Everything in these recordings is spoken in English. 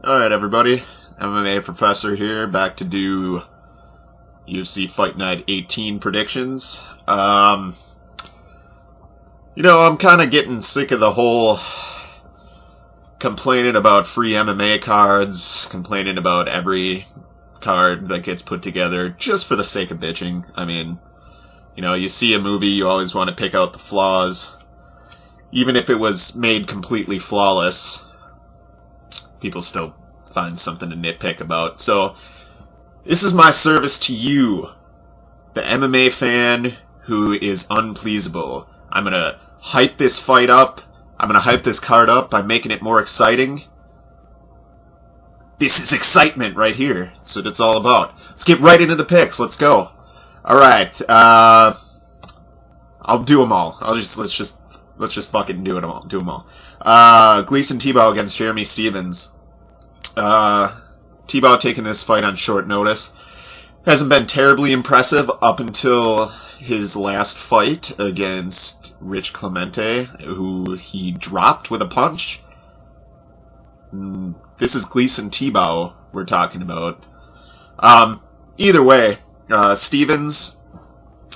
Alright everybody, MMA Professor here, back to do UFC Fight Night 18 predictions. I'm kind of getting sick of the whole complaining about free MMA cards, complaining about every card that gets put together just for the sake of bitching. I mean, you see a movie, you always want to pick out the flaws. Even if it was made completely flawless, people still find something to nitpick about. So, this is my service to you, the MMA fan who is unpleasable. I'm gonna hype this fight up. I'm gonna hype this card up by making it more exciting. This is excitement right here. That's what it's all about. Let's get right into the picks. Let's go. Alright, I'll do them all. Let's just fucking do them all. Gleison Tebow against Jeremy Stephens. Tebow taking this fight on short notice. Hasn't been terribly impressive up until his last fight against Rich Clemente, who he dropped with a punch. This is Gleison Tebow we're talking about. Either way, Stephens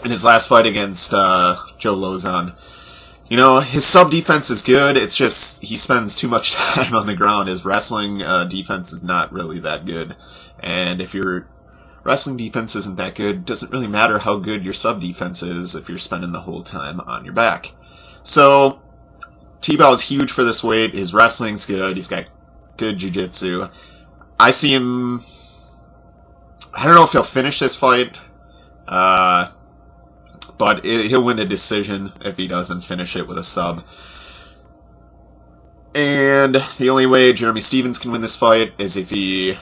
in his last fight against Joe Lozon, his sub-defense is good. It's just he spends too much time on the ground. His wrestling defense is not really that good. And if your wrestling defense isn't that good, it doesn't really matter how good your sub-defense is if you're spending the whole time on your back. So, Tebow is huge for this weight. His wrestling's good. He's got good jiu-jitsu. I see him... I don't know if he'll finish this fight. But he'll win a decision if he doesn't finish it with a sub. And the only way Jeremy Stephens can win this fight is if he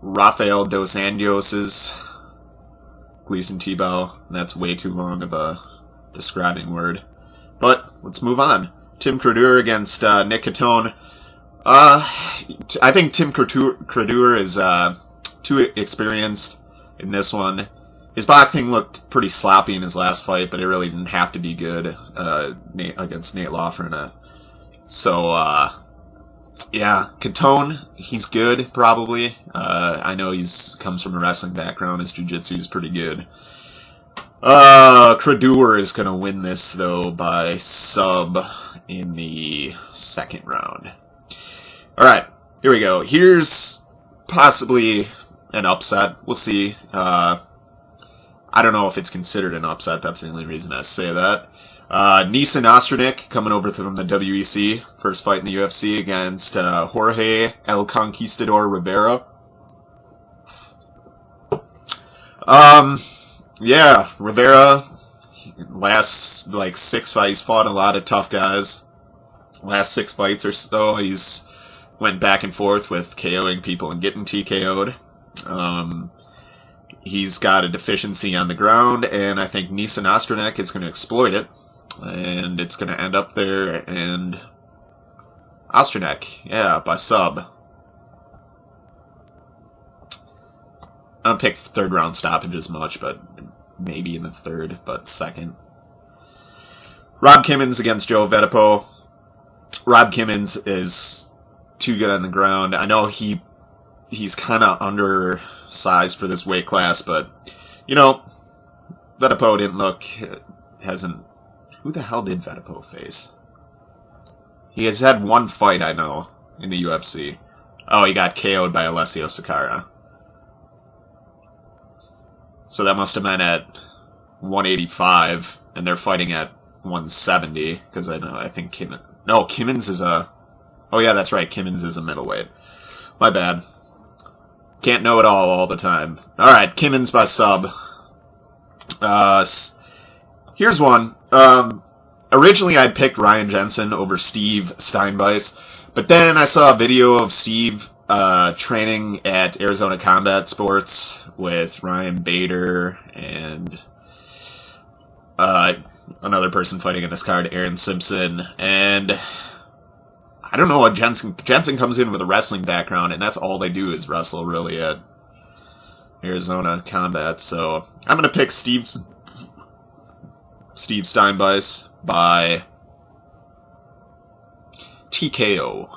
Rafael dos Anjos's Gleison Tebow. That's way too long of a describing word. But let's move on. Tim Credeur against Nick Catone. I think Tim Credeur is too experienced in this one. His boxing looked pretty sloppy in his last fight, but it really didn't have to be good against Nate Lofgren. So, yeah, Catone, he's good, probably. I know he's comes from a wrestling background. His jiu-jitsu is pretty good. Credeur is going to win this, though, by sub in the second round. Alright, here we go. Here's possibly an upset. We'll see. I don't know if it's considered an upset. That's the only reason I say that. Nisan Osternik coming over from the WEC. First fight in the UFC against Jorge El Conquistador Rivera. Yeah, Rivera, last, 6 fights, he's fought a lot of tough guys. Last 6 fights or so, he's went back and forth with KOing people and getting TKO'd. He's got a deficiency on the ground, and I think Nisan Osternik is going to exploit it, and it's going to end up there, and Osternik, yeah, by sub. I don't pick third round stoppages much, but maybe in the third, but second. Rob Kimmins against Joe Vetipo. Rob Kimmins is too good on the ground. I know he's kind of undersized for this weight class, but, Vetipo didn't look, who the hell did Vetipo face? He has had one fight, I know, in the UFC. Oh, he got KO'd by Alessio Sakara. So that must have been at 185, and they're fighting at 170, because I think Kimmins is oh yeah, that's right, Kimmins is a middleweight. My bad. Can't know it all the time. Alright, Kimmins by sub. Here's one. Originally I'd picked Ryan Jensen over Steve Steinbeiss, but then I saw a video of Steve training at Arizona Combat Sports with Ryan Bader and another person fighting in this card, Aaron Simpson, and I don't know what Jensen comes in with a wrestling background, and that's all they do is wrestle, really, at Arizona Combat. So I'm going to pick Steve Steinbeiss by TKO.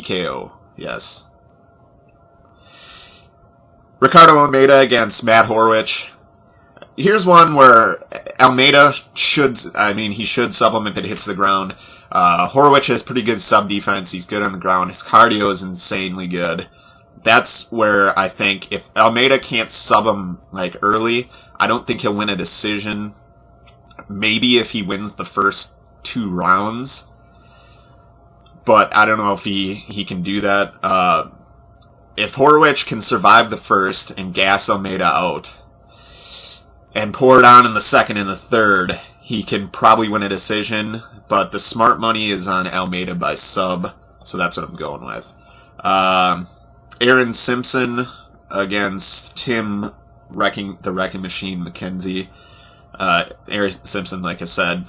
TKO, yes. Ricardo Almeida against Matt Horwich. Here's one where Almeida should sub him if it hits the ground. Horwich has pretty good sub defense. He's good on the ground. His cardio is insanely good. That's where I think if Almeida can't sub him like early, I don't think he'll win a decision. Maybe if he wins the first 2 rounds. But I don't know if he can do that. If Horwich can survive the first and gas Almeida out and pour it on in the second and the third, he can probably win a decision. But the smart money is on Almeida by sub, so that's what I'm going with. Aaron Simpson against Tim the Wrecking Machine McKenzie. Aaron Simpson, like I said,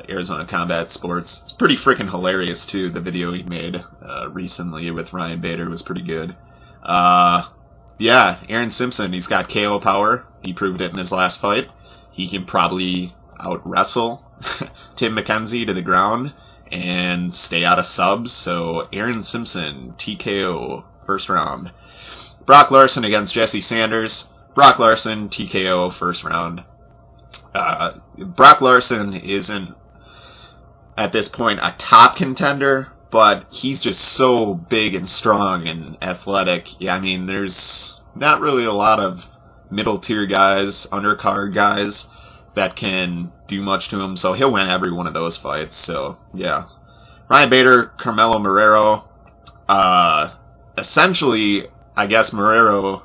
Arizona Combat Sports. It's pretty freaking hilarious, too. The video he made recently with Ryan Bader was pretty good. Yeah, Aaron Simpson, he's got KO power. He proved it in his last fight. He can probably out-wrestle Tim McKenzie to the ground and stay out of subs. So, Aaron Simpson, TKO, first round. Brock Larson against Jesse Sanders. Brock Larson, TKO, first round. Brock Larson isn't, at this point, a top contender, but he's just so big and strong and athletic. Yeah, I mean, there's not really a lot of middle-tier guys, undercard guys, that can do much to him, so he'll win every one of those fights, so, yeah. Ryan Bader, Carmelo Marrero. Essentially, I guess Marrero,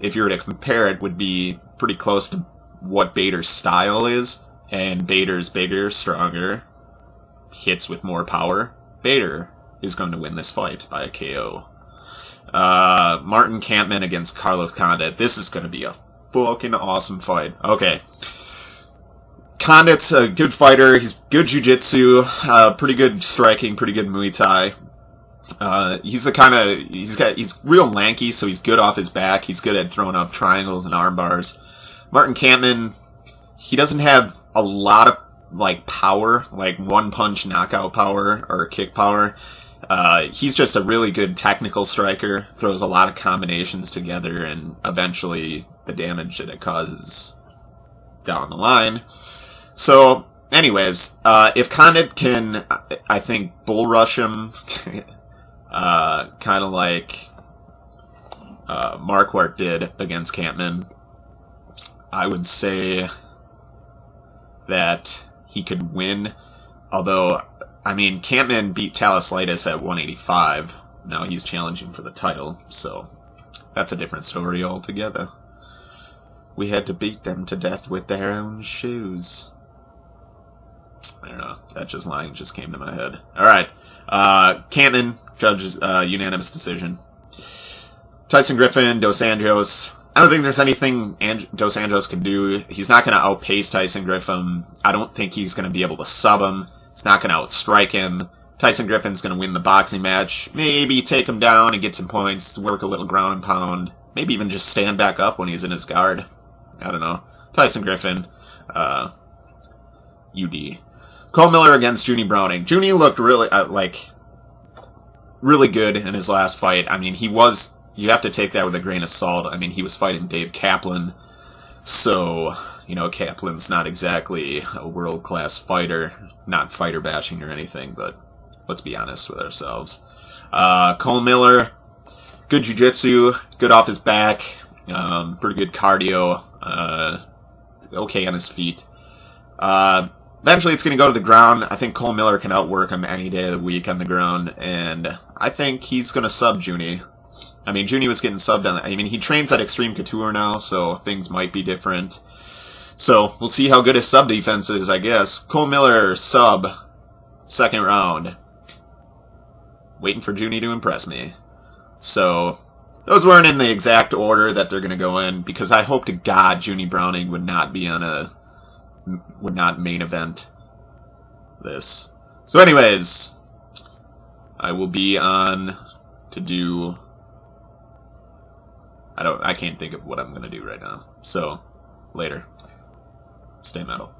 if you were to compare it, would be pretty close to what Bader's style is, and Bader's bigger, stronger, hits with more power. Bader is going to win this fight by a KO. Martin Kampmann against Carlos Condit. This is going to be a fucking awesome fight. Okay. Condit's a good fighter. He's good jiu-jitsu, pretty good striking, pretty good Muay Thai. He's real lanky, so he's good off his back. He's good at throwing up triangles and arm bars. Martin Kampmann, he doesn't have a lot of, like, power, like one-punch knockout power or kick power. He's just a really good technical striker, throws a lot of combinations together, and eventually the damage that it causes down the line. So, anyways, if Condit can, I think, bull rush him, kind of like Marquardt did against Kampmann, I would say that he could win. Although, I mean, Kampmann beat Talaslitis at 185. Now he's challenging for the title, so that's a different story altogether. We had to beat them to death with their own shoes. I don't know. That line just came to my head. Alright. Kampmann, judges, unanimous decision. Tyson Griffin, Dos Anjos. I don't think there's anything Dos Anjos can do. He's not going to outpace Tyson Griffin. I don't think he's going to be able to sub him. He's not going to outstrike him. Tyson Griffin's going to win the boxing match. Maybe take him down and get some points, work a little ground and pound. Maybe even just stand back up when he's in his guard. I don't know. Tyson Griffin, UD. Cole Miller against Junie Browning. Junie looked really, really good in his last fight. I mean, you have to take that with a grain of salt. I mean, he was fighting Dave Kaplan, so, you know, Kaplan's not exactly a world-class fighter. Not fighter bashing or anything, but let's be honest with ourselves. Cole Miller, good jiu-jitsu, good off his back, pretty good cardio, okay on his feet. Eventually it's going to go to the ground. I think Cole Miller can outwork him any day of the week on the ground, and I think he's going to sub Junie. I mean, Junie was getting subbed on. I mean, he trains at Extreme Couture now, so things might be different. So, we'll see how good his sub defense is, I guess. Cole Miller, sub, second round. Waiting for Junie to impress me. So, those weren't in the exact order that they're going to go in, because I hope to God Junie Browning would not main event this. So anyways, I will be on to do... I can't think of what I'm going to do right now. So, later. Stay metal.